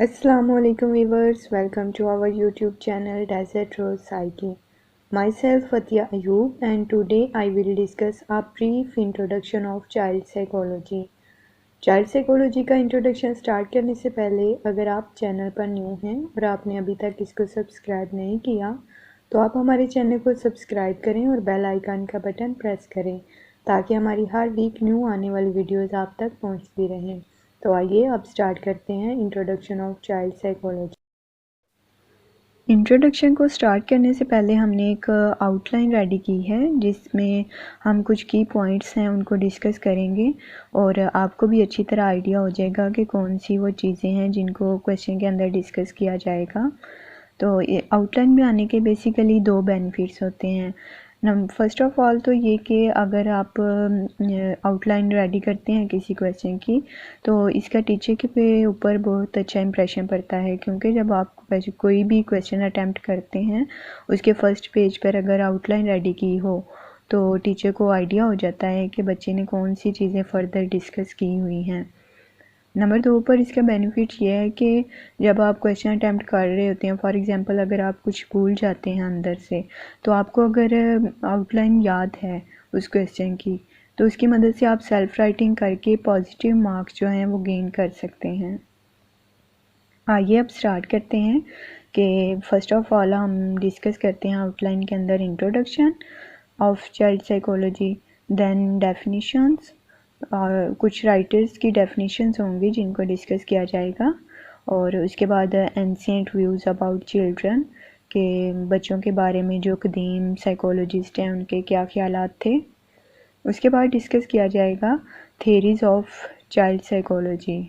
Assalamualaikum viewers, welcome to our YouTube channel Desert Rose Psyche. Myself Fatia Ayub and today I will discuss a brief introduction of child psychology. Child psychology का introduction start करने से पहले अगर आप channel पर new हैं और आपने अभी तक इसको सब्सक्राइब नहीं किया तो आप हमारे चैनल को सब्सक्राइब करें और बेल आइकन का बटन प्रेस करें ताकि हमारी हर वीक न्यू आने वाली वीडियोस आप तक पहुंचती रहें। तो आइए अब स्टार्ट करते हैं introduction of child psychology. Introduction को स्टार्ट करने से पहले हमने एक आउटलाइन रेडी की है जिसमें हम कुछ की पॉइंट्स हैं उनको डिस्कस करेंगे और आपको भी अच्छी तरह आइडिया हो जाएगा कि कौन सी वो चीज़ें हैं जिनको क्वेश्चन के अंदर डिस्कस किया जाएगा। तो आउटलाइन में आने के बेसिकली दो बेनिफिट्स होते हैं। फर्स्ट ऑफ ऑल तो ये कि अगर आप आउटलाइन रेडी करते हैं किसी क्वेश्चन की तो इसका टीचर के पे ऊपर बहुत अच्छा इंप्रेशन पड़ता है, क्योंकि जब आप कोई भी क्वेश्चन अटैम्प्ट करते हैं उसके फर्स्ट पेज पर अगर आउटलाइन रेडी की हो तो टीचर को आइडिया हो जाता है कि बच्चे ने कौन सी चीज़ें फ़र्दर डिस्कस की हुई हैं। नंबर 2 पर इसका बेनिफिट ये है कि जब आप क्वेश्चन अटैम्प्ट कर रहे होते हैं, फॉर एग्जांपल अगर आप कुछ भूल जाते हैं अंदर से, तो आपको अगर आउटलाइन याद है उस क्वेश्चन की तो उसकी मदद से आप सेल्फ राइटिंग करके पॉजिटिव मार्क्स जो हैं वो गेन कर सकते हैं। आइए अब स्टार्ट करते हैं कि फर्स्ट ऑफ ऑल हम डिस्कस करते हैं आउटलाइन के अंदर introduction of child psychology, then definitions और कुछ राइटर्स की डेफिनेशंस होंगी जिनको डिस्कस किया जाएगा, और उसके बाद एंशिएंट व्यूज़ अबाउट चिल्ड्रन के बच्चों के बारे में जो कदीम साइकोलॉजिस्ट हैं उनके क्या ख्यालात थे। उसके बाद डिस्कस किया जाएगा थेरीज़ ऑफ चाइल्ड साइकोलॉजी।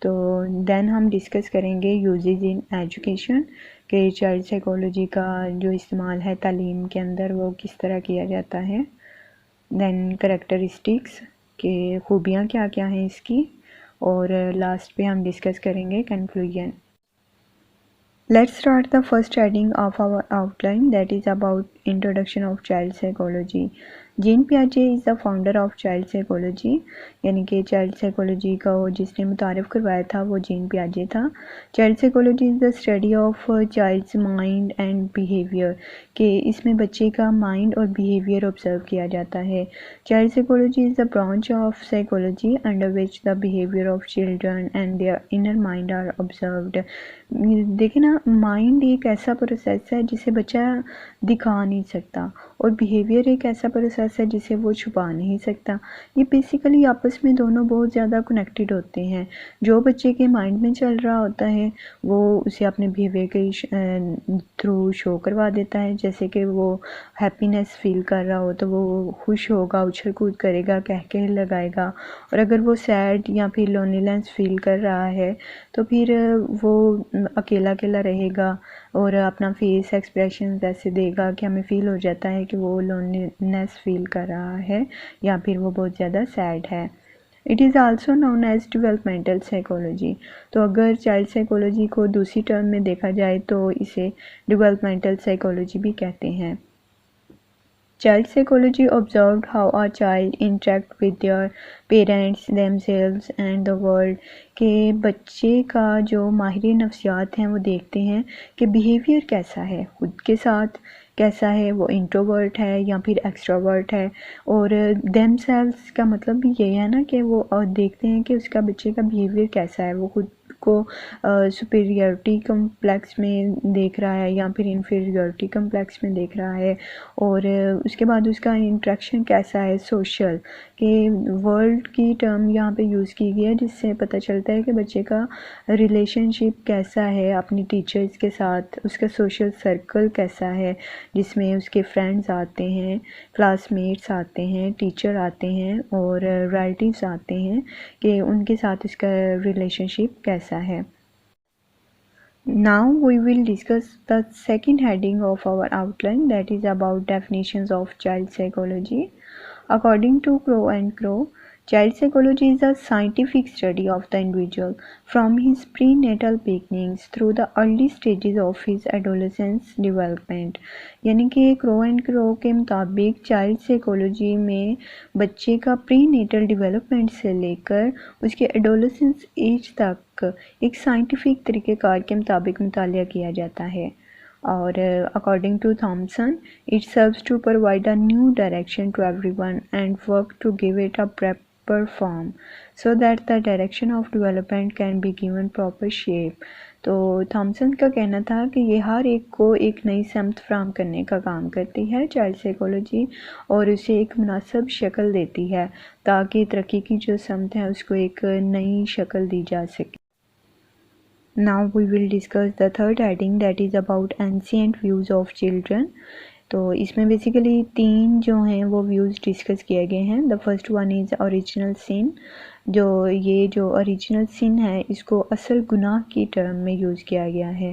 तो देन हम डिस्कस करेंगे यूजेज इन एजुकेशन के चाइल्ड साइकोलॉजी का जो इस्तेमाल है तालीम के अंदर वो किस तरह किया जाता है। देन करेक्टरिस्टिक्स के खूबियाँ क्या क्या हैं इसकी, और लास्ट पे हम डिस्कस करेंगे conclusion. Let's start the first heading of our outline, that is about introduction of child psychology. Jean पियाजे is the founder of child psychology, यानी कि चाइल्ड साइकोलॉजी का जिसने मुतारिफ़ करवाया था वो जीन पियाजे था। Child psychology is the study of child's mind and behaviour, कि इसमें बच्चे का माइंड और बिहेवियर ऑब्जर्व किया जाता है। Child psychology is the branch of psychology under which the behaviour of children and their inner mind are observed. देखिए ना, माइंड एक ऐसा प्रोसेस है जिसे बच्चा दिखा नहीं सकता और बिहेवियर एक ऐसा प्रोसेस है जिसे वो छुपा नहीं सकता। ये बेसिकली आपस में दोनों बहुत ज़्यादा कनेक्टेड होते हैं। जो बच्चे के माइंड में चल रहा होता है वो उसे अपने बिहेवियर के थ्रू शो करवा देता है। जैसे कि वो हैप्पीनेस फील कर रहा हो तो वो खुश होगा, उछल कूद करेगा, कह के लगाएगा, और अगर वो सैड या फिर लोनलीनेस फील कर रहा है तो फिर वो अकेला अकेला रहेगा और अपना फेस एक्सप्रेशन ऐसे देगा कि हमें फ़ील हो जाता है कि वो लोनलीनेस फील कर रहा है या फिर वो बहुत ज़्यादा सैड है। It is also known as developmental psychology. तो अगर चाइल्ड साइकोलॉजी को दूसरी टर्म में देखा जाए तो इसे डेवलपमेंटल साइकोलॉजी भी कहते हैं। Child psychology observed how a child interact with their parents, themselves and the world, के बच्चे का जो माहिर नफ्सियात हैं वो देखते हैं कि बिहेवियर कैसा है, खुद के साथ कैसा है, वो इंट्रोवर्ट है या फिर एक्सट्रोवर्ट है, और देमसेल्व्स का मतलब भी यही है ना कि वो देखते हैं कि उसका बच्चे का बिहेवियर कैसा है, वो खुद को सुपीरियरिटी कम्प्लेक्स में देख रहा है या फिर इन्फीरियरिटी कम्प्लेक्स में देख रहा है, और उसके बाद उसका इंट्रैक्शन कैसा है सोशल, कि वर्ल्ड की टर्म यहाँ पे यूज़ की गई है जिससे पता चलता है कि बच्चे का रिलेशनशिप कैसा है अपनी टीचर्स के साथ, उसका सोशल सर्कल कैसा है जिसमें उसके फ्रेंड्स आते हैं, क्लासमेट्स आते हैं, टीचर आते हैं और रिलेटिव्स आते हैं, कि उनके साथ उसका रिलेशनशिप कैसा है। Now we will discuss the second heading of our outline, that is about definitions of child psychology. According to Crow and Crow, Child psychology is a scientific study of the individual from his prenatal beginnings through the early stages of his adolescence development। यानी कि crow and crow के मुताबिक child psychology में बच्चे का prenatal development से लेकर उसके एडोलेसेंस एज तक एक साइंटिफिक तरीक़ेकार के मुताबिक मुतालिया किया जाता है। और according to Thomson it serves to provide a new direction to everyone and work to give it a perform so that the direction of development can be given proper shape। तो Thompson का कहना था कि ये हर एक को एक नई समत फ्राहम करने का काम करती है चाइल्ड साइकोलॉजी, और उसे एक मुनासिब शक्ल देती है ताकि तरक्की की जो समत है उसको एक नई शक्ल दी जा सके। Now we will discuss the third heading, that is about ancient views of children। तो इसमें बेसिकली 3 जो हैं वो व्यूज़ डिस्कस किए गए हैं। The first one is original sin. जो ओरिजिनल सिन है इसको असल गुनाह की टर्म में यूज़ किया गया है।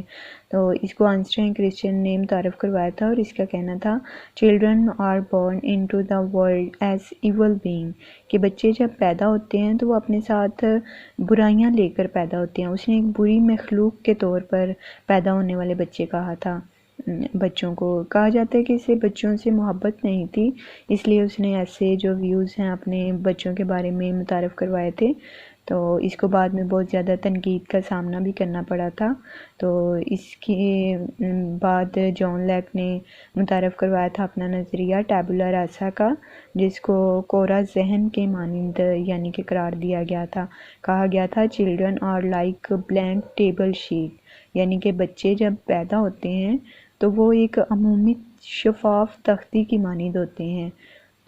तो इसको आइंस्टाइन क्रिश्चियन ने मुतारफ़ करवाया था और इसका कहना था children are born into the world as evil being, कि बच्चे जब पैदा होते हैं तो वो अपने साथ बुराइयां लेकर पैदा होते हैं। उसने एक बुरी मखलूक के तौर पर पैदा होने वाले बच्चे कहा था। बच्चों को कहा जाता है कि इसे बच्चों से मोहब्बत नहीं थी, इसलिए उसने ऐसे जो व्यूज़ हैं अपने बच्चों के बारे में मुतारफ़ करवाए थे। तो इसको बाद में बहुत ज़्यादा तनकीद का सामना भी करना पड़ा था। तो इसके बाद जॉन लैक ने मुतारफ़ करवाया था अपना नज़रिया टैबुला रासा का, जिसको कोरा जहन के मानिंद यानी कि करार दिया गया था। कहा गया था children are like blank table sheet, यानी कि बच्चे जब पैदा होते हैं तो वो एक अमूमी शफाफ तख्ती की मानिंद होते हैं।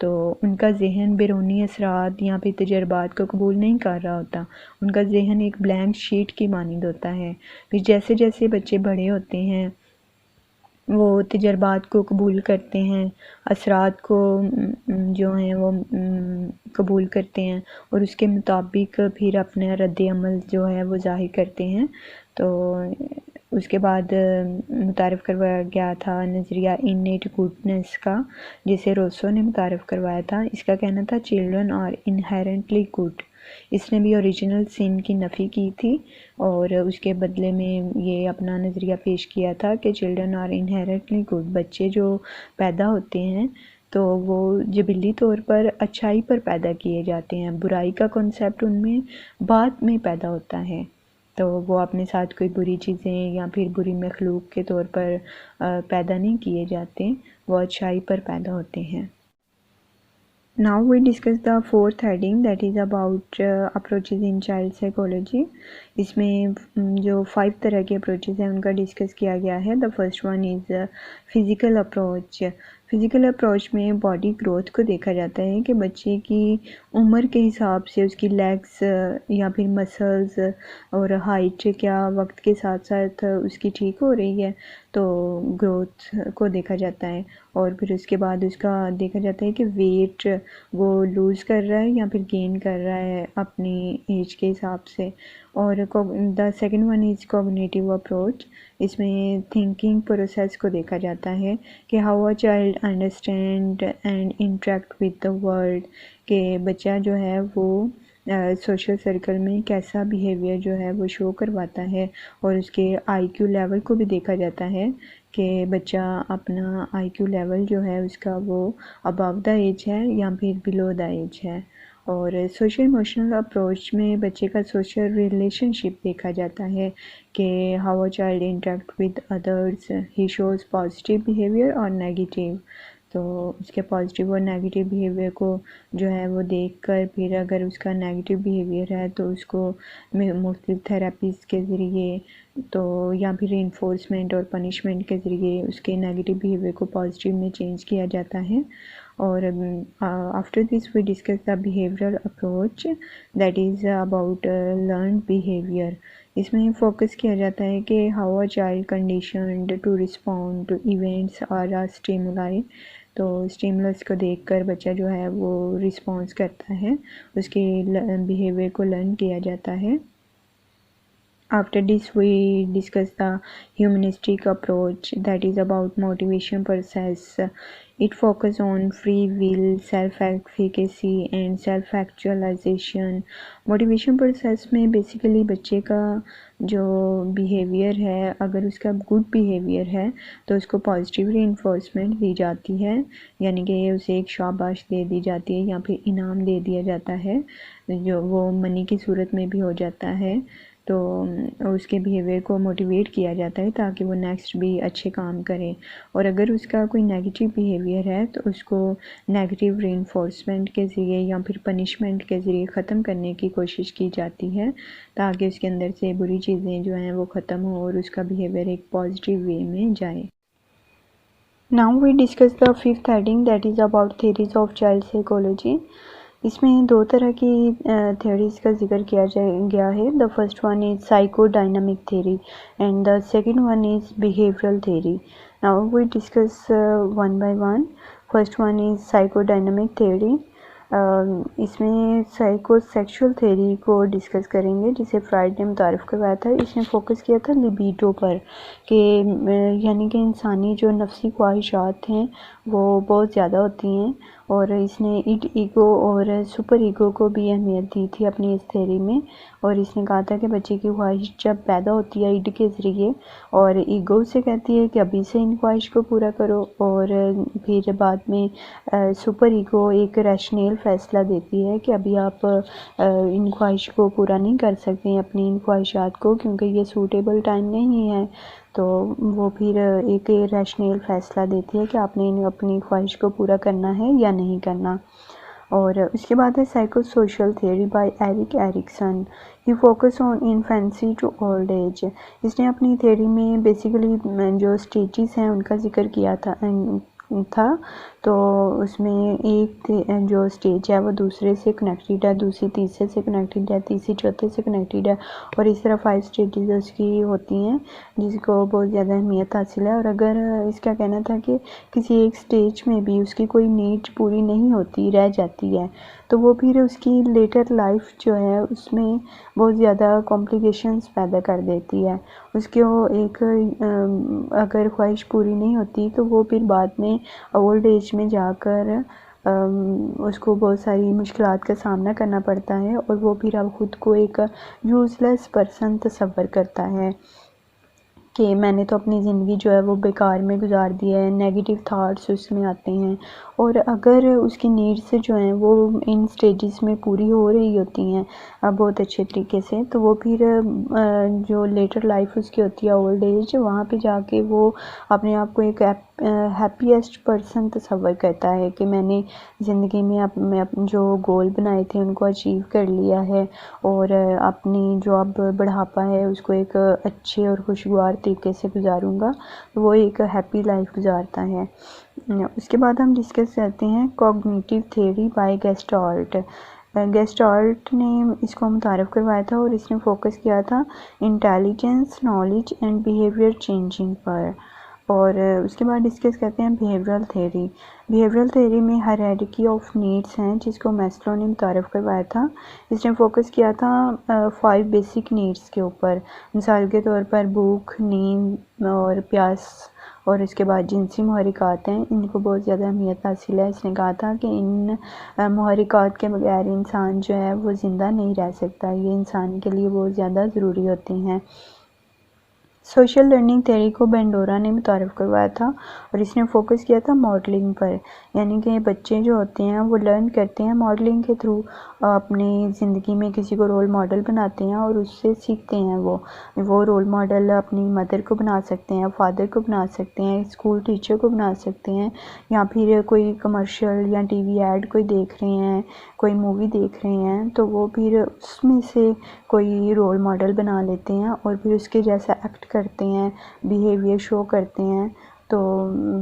तो उनका जहन बैरूनी असरात या फिर तजर्बात को कबूल नहीं कर रहा होता, उनका जहन एक ब्लैंक शीट की मानिंद होता है। फिर जैसे जैसे बच्चे बड़े होते हैं वो तजर्बात को कबूल करते हैं, असरात को जो हैं वो कबूल करते हैं और उसके मुताबिक फिर अपने रद्द अमल जो है वो ज़ाहिर करते हैं। तो उसके बाद मुतारफ़ करवाया गया था नज़रिया इनेट गुडनेस का, जिसे रोसो ने मुतारफ़ करवाया था। इसका कहना था चिल्ड्रन आर इनहेरेंटली गुड। इसने भी ओरिजिनल सिन की नफ़ी की थी और उसके बदले में ये अपना नज़रिया पेश किया था कि चिल्ड्रन आर इनहेरेंटली गुड। बच्चे जो पैदा होते हैं तो वो जबिली तौर पर अच्छाई पर पैदा किए जाते हैं, बुराई का कॉन्सेप्ट उनमें बाद में पैदा होता है। तो वो अपने साथ कोई बुरी चीज़ें या फिर बुरी मखलूक के तौर पर पैदा नहीं किए जाते, वो अच्छाई पर पैदा होते हैं। Now we discuss the fourth heading, that is about approaches in child psychology। इसमें जो 5 तरह के अप्रोचेज़ हैं उनका डिस्कस किया गया है। The first one is physical approach. Physical approach में बॉडी ग्रोथ को देखा जाता है कि बच्चे की उम्र के हिसाब से उसकी लेग्स या फिर मसल्स और हाइट क्या वक्त के साथ साथ उसकी ठीक हो रही है, तो ग्रोथ को देखा जाता है। और फिर उसके बाद उसका देखा जाता है कि वेट वो लूज़ कर रहा है या फिर गेन कर रहा है अपनी एज के हिसाब से। और the second one is cognitive approach. इसमें थिंकिंग प्रोसेस को देखा जाता है कि how a child understand and interact with the world, के बच्चा जो है वो सोशल सर्कल में कैसा बिहेवियर जो है वो शो करवाता है। और उसके आईक्यू लेवल को भी देखा जाता है कि बच्चा अपना आईक्यू लेवल जो है उसका वो अबव द एज है या फिर बिलो द एज है। और सोशल इमोशनल अप्रोच में बच्चे का सोशल रिलेशनशिप देखा जाता है कि how a child interact with others, he shows positive behaviour और नेगेटिव। तो उसके पॉजिटिव और नेगेटिव बिहेवियर को जो है वो देखकर फिर अगर उसका नेगेटिव बिहेवियर है तो उसको मुख्तलिफ थेरेपीज़ के ज़रिए तो या फिर इन्फोर्समेंट और पनिशमेंट के ज़रिए उसके नेगेटिव बिहेवियर को पॉजिटिव में चेंज किया जाता है। और after this we discuss the behavioural approach, that is about learn behaviour. इसमें फोकस किया जाता है कि how a child conditioned to respond to events और आ स्टिमुलाई। तो स्टिमुलस को देखकर बच्चा जो है वो रिस्पॉन्स करता है, उसके बिहेवियर को लर्न किया जाता है। After this, we discuss the humanistic approach, that is about motivation process. It focuses on free will, self-efficacy and self-actualization. Motivation process में बेसिकली बच्चे का जो बिहेवियर है, अगर उसका गुड बिहेवियर है तो उसको पॉजिटिव रीइंफोर्समेंट दी जाती है, यानी कि उसे एक शाबाश दे दी जाती है या फिर इनाम दे दिया जाता है, जो वो मनी की सूरत में भी हो जाता है। तो उसके बिहेवियर को मोटिवेट किया जाता है ताकि वो नेक्स्ट भी अच्छे काम करे। और अगर उसका कोई नेगेटिव बिहेवियर है तो उसको नेगेटिव रीइंफोर्समेंट के ज़रिए या फिर पनिशमेंट के ज़रिए ख़त्म करने की कोशिश की जाती है ताकि उसके अंदर से बुरी चीज़ें जो हैं वो ख़त्म हो और उसका बिहेवियर एक पॉजिटिव वे में जाए। Now we discuss the fifth heading, that is about theories of child psychology. इसमें दो तरह की थ्योरीज़ का जिक्र किया गया है। The first one is psychodynamic theory and the second one is behavioural theory. Now we discuss one by one. First one is psychodynamic theory. इसमें साइकोसेक्सुअल थ्योरी को डिस्कस करेंगे, जिसे फ्राइड ने मुतारिफ़ करवाया था। इसने फोकस किया था लिबिडो पर, कि यानी कि इंसानी जो नफ्सी ख्वाहिशात हैं वो बहुत ज़्यादा होती हैं, और इसने ईगो और सुपर ईगो को भी अहमियत दी थी अपनी इस थ्योरी में। और इसने कहा था कि बच्चे की ख्वाहिश जब पैदा होती है ईड के ज़रिए, और ईगो से कहती है कि अभी से इन ख्वाहिश को पूरा करो, और फिर बाद में सुपर ईगो एक रैशनल फ़ैसला देती है कि अभी आप इन ख्वाहिश को पूरा नहीं कर सकते अपनी इन ख्वाहिशात को, क्योंकि ये सूटेबल टाइम नहीं है। तो वो फिर एक रैशनल फ़ैसला देती है कि आपने अपनी ख्वाहिश को पूरा करना है या नहीं करना। और उसके बाद है psycho social theory by Erik Erikson. He focus on infancy to old age. इसने अपनी थ्योरी में बेसिकली जो स्टेजेस हैं उनका जिक्र किया था तो उसमें एक जो स्टेज है वो दूसरे से कनेक्टेड है, दूसरी तीसरे से कनेक्टेड है, तीसरी चौथे से कनेक्टेड है, और इस तरह 5 स्टेजेस उसकी होती हैं जिसको बहुत ज़्यादा अहमियत हासिल है। और अगर इसका कहना था कि किसी एक स्टेज में भी उसकी कोई नीड पूरी नहीं होती, रह जाती है, तो वो फिर उसकी लेटर लाइफ जो है उसमें बहुत ज़्यादा कॉम्प्लिकेशंस पैदा कर देती है। उसकी वो एक अगर ख्वाहिश पूरी नहीं होती तो वो फिर बाद में ओल्ड एज में जाकर उसको बहुत सारी मुश्किलात का सामना करना पड़ता है, और वो फिर अब ख़ुद को एक यूज़लेस पर्सन तस्वर करता है कि मैंने तो अपनी ज़िंदगी जो है वो बेकार में गुजार दी है। नेगेटिव थाट्स उसमें आते हैं, और अगर उसकी नीड्स जो हैं वो इन स्टेजेस में पूरी हो रही होती हैं बहुत अच्छे तरीके से, तो वो फिर जो लेटर लाइफ उसकी होती है ओल्ड एज, वहाँ पे जाके वो अपने आप को एक हैप्पीएस्ट पर्सन तस्वर करता है कि मैंने ज़िंदगी में अपने जो गोल बनाए थे उनको अचीव कर लिया है, और अपनी जो अब बुढ़ापा है उसको एक अच्छे और खुशगवार तरीके से गुजारूंगा। तो वो एक हैप्पी लाइफ गुजारता है। उसके बाद हम डिस्कस करते हैं cognitive theory by gestalt. Gestalt ने इसको मुतारफ़ करवाया था, और इसने फोकस किया था intelligence, knowledge and behaviour changing पर। और उसके बाद डिस्कस करते हैं बिहेवियरल थ्योरी। बिहेवियरल थ्योरी में हायरार्की ऑफ नीड्स हैं जिसको मैस्लो ने मुतारफ़ करवाया था। इसने फोकस किया था 5 बेसिक नीड्स के ऊपर, मिसाल के तौर पर भूख, नींद और प्यास, और इसके बाद जिनसी महरिकात हैं, इनको बहुत ज़्यादा अहमियत हासिल है। इसने कहा था कि इन महरिकात के बगैर इंसान जो है वो ज़िंदा नहीं रह सकता, ये इंसान के लिए बहुत ज़्यादा ज़रूरी होती हैं। सोशल लर्निंग थ्योरी को बेंडोरा ने मुतारफ़ करवाया था, और इसने फोकस किया था मॉडलिंग पर, यानी कि बच्चे जो होते हैं वो लर्न करते हैं मॉडलिंग के थ्रू, अपनी ज़िंदगी में किसी को रोल मॉडल बनाते हैं और उससे सीखते हैं। वो रोल मॉडल अपनी मदर को बना सकते हैं, फादर को बना सकते हैं, स्कूल टीचर को बना सकते हैं, या फिर कोई कमर्शियल या टीवी ऐड कोई देख रहे हैं, कोई मूवी देख रहे हैं, तो वो फिर उसमें से कोई रोल मॉडल बना लेते हैं और फिर उसके जैसा एक्ट करते हैं, बिहेवियर शो करते हैं। तो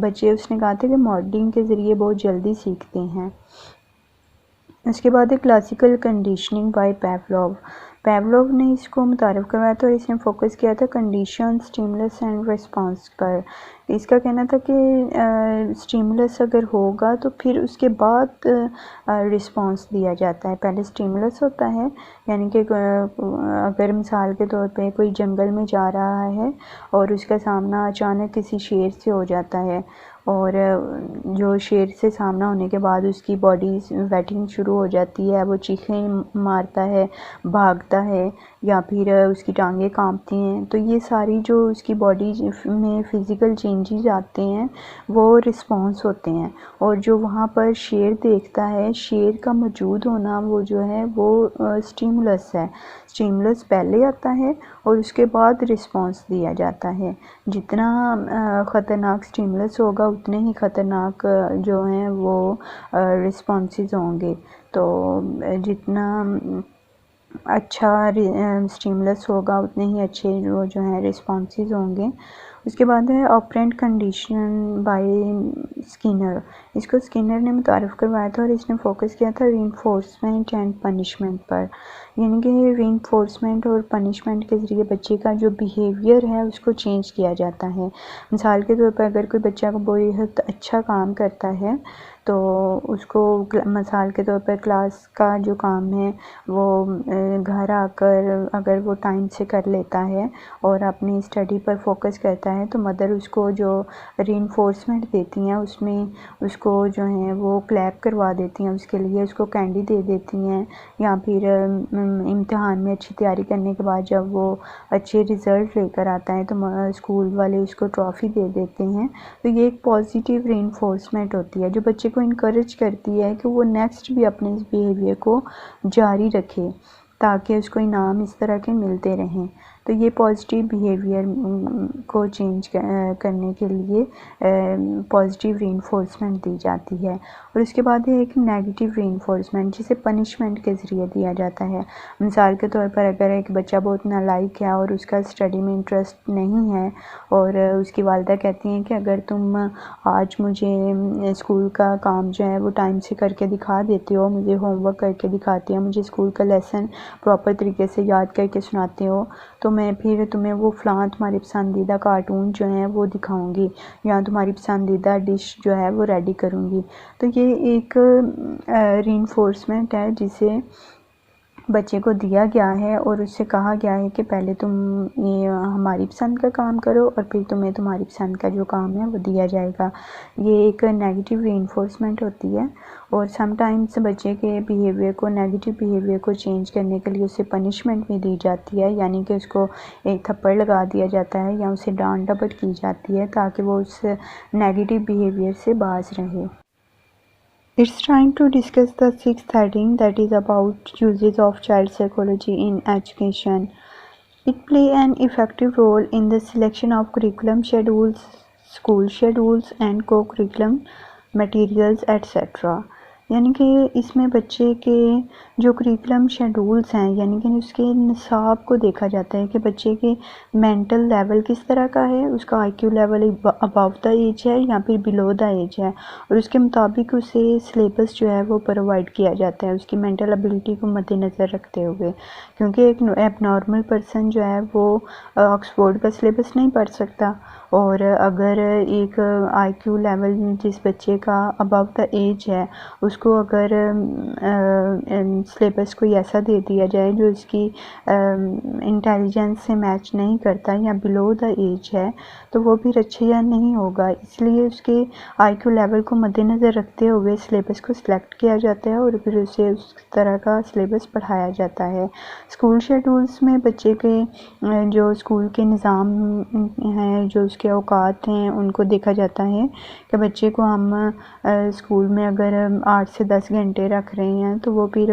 बच्चे, उसने कहा था कि मॉडलिंग के ज़रिए बहुत जल्दी सीखते हैं। उसके बाद है क्लासिकल कंडीशनिंग बाय पेवलोव। पेवलोव ने इसको मुतारिफ करवाया था और इसने फोकस किया था कंडीशन, स्टिमुलस एंड रिस्पांस पर। इसका कहना था कि स्टिमुलस अगर होगा तो फिर उसके बाद रिस्पांस दिया जाता है। पहले स्टिमुलस होता है, यानी कि अगर मिसाल के तौर पे कोई जंगल में जा रहा है और उसका सामना अचानक किसी शेर से हो जाता है, और जो शेर से सामना होने के बाद उसकी बॉडी वेटिंग शुरू हो जाती है, वो चीखें मारता है, भागता है, या फिर उसकी टांगें कांपती हैं, तो ये सारी जो उसकी बॉडी में फ़िज़िकल चेंजेस आते हैं वो रिस्पॉन्स होते हैं। और जो वहाँ पर शेर देखता है, शेर का मौजूद होना वो जो है वो स्टिमुलस है। स्टिमुलस पहले आता है और उसके बाद रिस्पॉन्स दिया जाता है। जितना ख़तरनाक स्टिमुलस होगा उतने ही ख़तरनाक जो हैं वो रिस्पॉन्सेस होंगे। तो जितना अच्छा स्टिमुलस होगा उतने ही अच्छे वो जो हैं रिस्पॉन्सेस होंगे। उसके बाद है ऑपरेंट कंडीशन बाय स्किनर। इसको स्किनर ने मुतारिफ़ करवाया था और इसने फोकस किया था रीइंफोर्समेंट एंड पनिशमेंट पर। यानी कि रीइंफोर्समेंट और पनिशमेंट के ज़रिए बच्चे का जो बिहेवियर है उसको चेंज किया जाता है। मिसाल के तौर पर अगर कोई बच्चा बहुत अच्छा काम करता है तो उसको मिसाल के तौर पर क्लास का जो काम है वो घर आकर अगर वो टाइम से कर लेता है और अपनी स्टडी पर फोकस करता है तो मदर उसको जो रीइंफोर्समेंट देती हैं उसमें उसको जो है वो क्लैप करवा देती हैं, उसके लिए उसको कैंडी दे देती हैं, या फिर इम्तिहान में अच्छी तैयारी करने के बाद जब वो अच्छे रिज़ल्ट लेकर आता है तो स्कूल वाले उसको ट्रॉफ़ी दे देते हैं। तो ये एक पॉजिटिव रीइंफोर्समेंट होती है जो बच्चे को इनकरेज करती है कि वो नेक्स्ट भी अपने इस बिहेवियर को जारी रखे ताकि उसको इनाम इस तरह के मिलते रहें। तो ये पॉजिटिव बिहेवियर को चेंज करने के लिए पॉजिटिव रीइंफोर्समेंट दी जाती है। और उसके बाद है एक नेगेटिव रीइंफोर्समेंट जिसे पनिशमेंट के ज़रिए दिया जाता है। मिसाल के तौर पर अगर एक बच्चा बहुत नालायक है और उसका स्टडी में इंटरेस्ट नहीं है और उसकी वालिदा कहती हैं कि अगर तुम आज मुझे स्कूल का काम जो है वो टाइम से करके दिखा देते हो, मुझे होमवर्क करके दिखाते हो, मुझे स्कूल का लेसन प्रॉपर तरीके से याद करके सुनाते हो, तो मैं फिर तुम्हें वो फ़लाँ तुम्हारी पसंदीदा कार्टून जो हैं वो दिखाऊंगी या तुम्हारी पसंदीदा डिश जो है वो रेडी करूंगी। तो ये एक रीइंफोर्समेंट है जिसे बच्चे को दिया गया है और उससे कहा गया है कि पहले तुम ये हमारी पसंद का काम करो और फिर तुम्हें तुम्हारी पसंद का जो काम है वो दिया जाएगा। ये एक नेगेटिव रीइंफोर्समेंट होती है और समटाइम्स बच्चे के बिहेवियर को, नेगेटिव बिहेवियर को चेंज करने के लिए उसे पनिशमेंट भी दी जाती है, यानी कि उसको एक थप्पड़ लगा दिया जाता है या उसे डांट डपट की जाती है ताकि वो उस नेगेटिव बिहेवियर से बाज रहे। It's time to discuss the sixth heading, that is about uses of child psychology in education. It play an effective role in the selection of curriculum schedules, school schedules and co-curriculum materials etc. यानी कि इसमें बच्चे के जो curriculum schedules हैं यानी कि उसके निसाब को देखा जाता है कि बच्चे के मेंटल लेवल किस तरह का है, उसका IQ level above the age है या फिर बिलो द एज है, और उसके मुताबिक उसे सिलेबस जो है वो प्रोवाइड किया जाता है उसकी मेंटल एबिलिटी को मद्देनज़र रखते हुए। क्योंकि एक एबनॉर्मल पर्सन जो है वो ऑक्सफोर्ड का सिलेबस नहीं पढ़ सकता, और अगर एक आईक्यू लेवल जिस बच्चे का अबव द एज है उसको अगर सिलेबस कोई ऐसा दे दिया जाए जो इसकी इंटेलिजेंस से मैच नहीं करता या बिलो द एज है तो वो भी रचैया नहीं होगा। इसलिए उसके आईक्यू लेवल को मद्देनज़र रखते हुए सिलेबस को सिलेक्ट किया जाता है और फिर उसे उस तरह का सिलेबस पढ़ाया जाता है। स्कूल शेड्यूल्स में बच्चे के जो स्कूल के निज़ाम हैं, जो उसके औकात हैं, उनको देखा जाता है कि बच्चे को हम स्कूल में अगर 8 से 10 घंटे रख रहे हैं तो वो फिर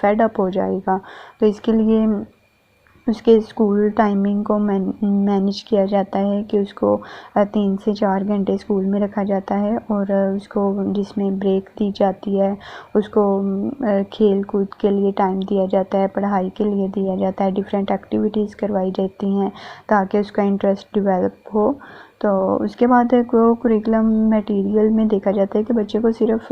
फेड अप हो जाएगा। तो इसके लिए उसके स्कूल टाइमिंग को मैनेज किया जाता है कि उसको 3 से 4 घंटे स्कूल में रखा जाता है और उसको जिसमें ब्रेक दी जाती है, उसको खेल कूद के लिए टाइम दिया जाता है, पढ़ाई के लिए दिया जाता है, डिफरेंट एक्टिविटीज़ करवाई जाती हैं ताकि उसका इंटरेस्ट डेवलप हो। तो उसके बाद कुरिकुलम मटेरियल में देखा जाता है कि बच्चे को सिर्फ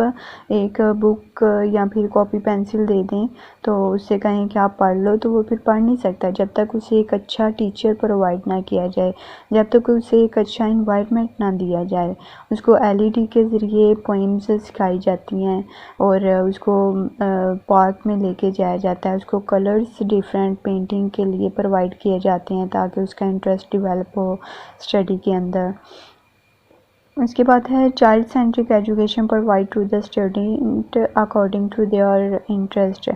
एक बुक या फिर कॉपी पेंसिल दे दें तो उससे कहें कि आप पढ़ लो, तो वो फिर पढ़ नहीं सकता जब तक उसे एक अच्छा टीचर प्रोवाइड ना किया जाए, जब तक उसे एक अच्छा इन्वायरमेंट ना दिया जाए। उसको एलईडी के ज़रिए पोइम्स सिखाई जाती हैं और उसको पार्क में लेके जाया जाता है, उसको कलर्स डिफरेंट पेंटिंग के लिए प्रोवाइड किए जाते हैं ताकि उसका इंटरेस्ट डेवलप हो स्टडी के अंदर। उसके बाद है child centric education provide to the student according to their interest.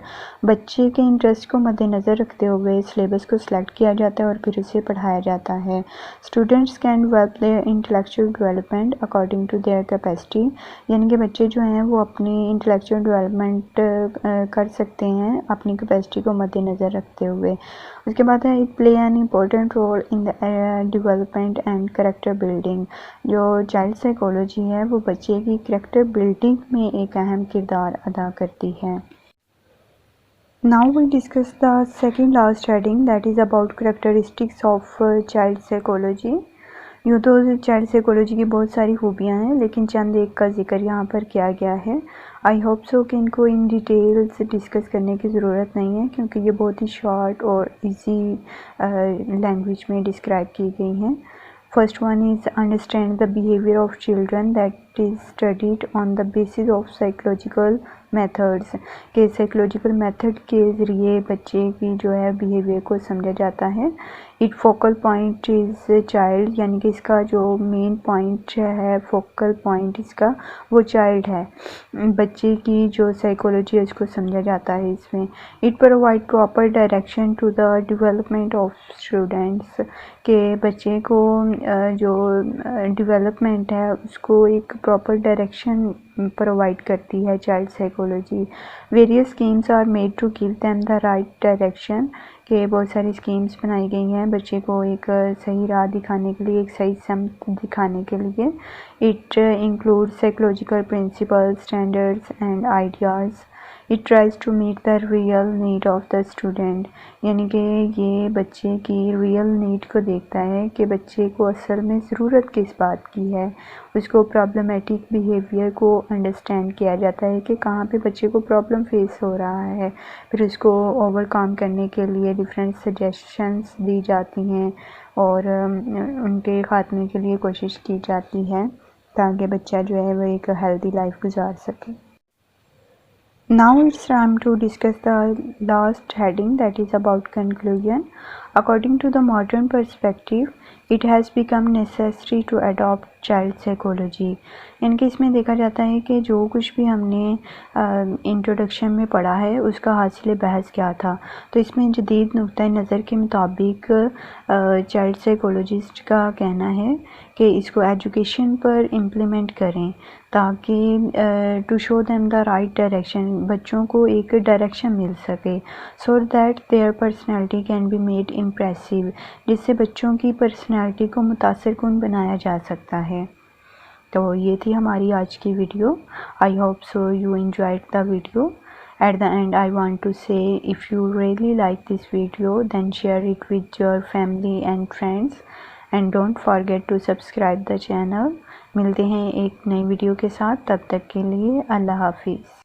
बच्चे के इंटरेस्ट को मद्देनज़र रखते हुए सिलेबस को सिलेक्ट किया जाता है और फिर उसे पढ़ाया जाता है। Students can develop their intellectual development according to their capacity, यानी कि बच्चे जो हैं वो अपनी इंटेलेक्चुअल डेवलपमेंट कर सकते हैं अपनी कैपेसिटी को मद्देनज़र रखते हुए। उसके बाद है it play an important role in the development and character building. जो चाइल्ड साइकोलॉजी है वो बच्चे की करेक्टर बिल्डिंग में एक अहम किरदार अदा करती है। Now we discuss the second last heading that is about characteristics of child psychology. यूँ तो चाइल्ड साइकोलॉजी की बहुत सारी खूबियाँ हैं, लेकिन चंद एक का जिक्र यहाँ पर किया गया है। आई होप सो कि इनको इन डिटेल से डिस्कस करने की ज़रूरत नहीं है क्योंकि ये बहुत ही शॉर्ट और इजी लैंग्वेज में डिस्क्राइब की गई हैं। First one is understand the behavior of children that is studied on the basis of psychological methods, के साइकोलॉजिकल मेथड के ज़रिए बच्चे की जो है बिहेवियर को समझा जाता है। It focal point is child, यानी कि इसका जो मेन पॉइंट है, फोकल पॉइंट इसका वो चाइल्ड है। बच्चे की जो साइकोलॉजी है उसको समझा जाता है इसमें। It provide proper direction to the development of students, के बच्चे को जो डेवलपमेंट है उसको एक प्रॉपर डायरेक्शन प्रोवाइड करती है child psychology. Various schemes are made to give them the right direction, के बहुत सारी स्कीम्स बनाई गई हैं बच्चे को एक सही राह दिखाने के लिए, एक सही समत दिखाने के लिए। It include psychological principles, standards and ideas. It tries to meet the real need of the student, यानी कि ये बच्चे की रियल नीड को देखता है कि बच्चे को असल में ज़रूरत किस बात की है। उसको प्रॉब्लमेटिक बिहेवियर को अंडरस्टैंड किया जाता है कि कहाँ पे बच्चे को प्रॉब्लम फेस हो रहा है, फिर उसको ओवरकम करने के लिए डिफरेंट सजेशंस दी जाती हैं और उनके ख़ात्मे के लिए कोशिश की जाती है ताकि बच्चा जो है वो एक हेल्दी लाइफ गुजार सके। Now it's time to discuss the last heading that is about conclusion. According to the modern perspective, it has become necessary to adopt child psychology, यानी कि इसमें देखा जाता है कि जो कुछ भी हमने इंट्रोडक्शन में पढ़ा है उसका हासिल बहस क्या था। तो इसमें जदीद नुक्ता नज़र के मुताबिक चाइल्ड साइकोलॉजिस्ट का कहना है कि इसको एजुकेशन पर इम्प्लीमेंट करें ताकि to show them the right direction, बच्चों को एक डायरेक्शन मिल सके, so that their personality can be made impressive, जिससे बच्चों की पर्सनैलिटी को मुतासिरकुन बनाया जा सकता है। तो ये थी हमारी आज की video. I hope so you enjoyed the video. At the end, I want to say, if you really like this video, then share it with your family and friends, and don't forget to subscribe the channel. मिलते हैं एक नई video के साथ, तब तक के लिए अल्लाह हाफिज़।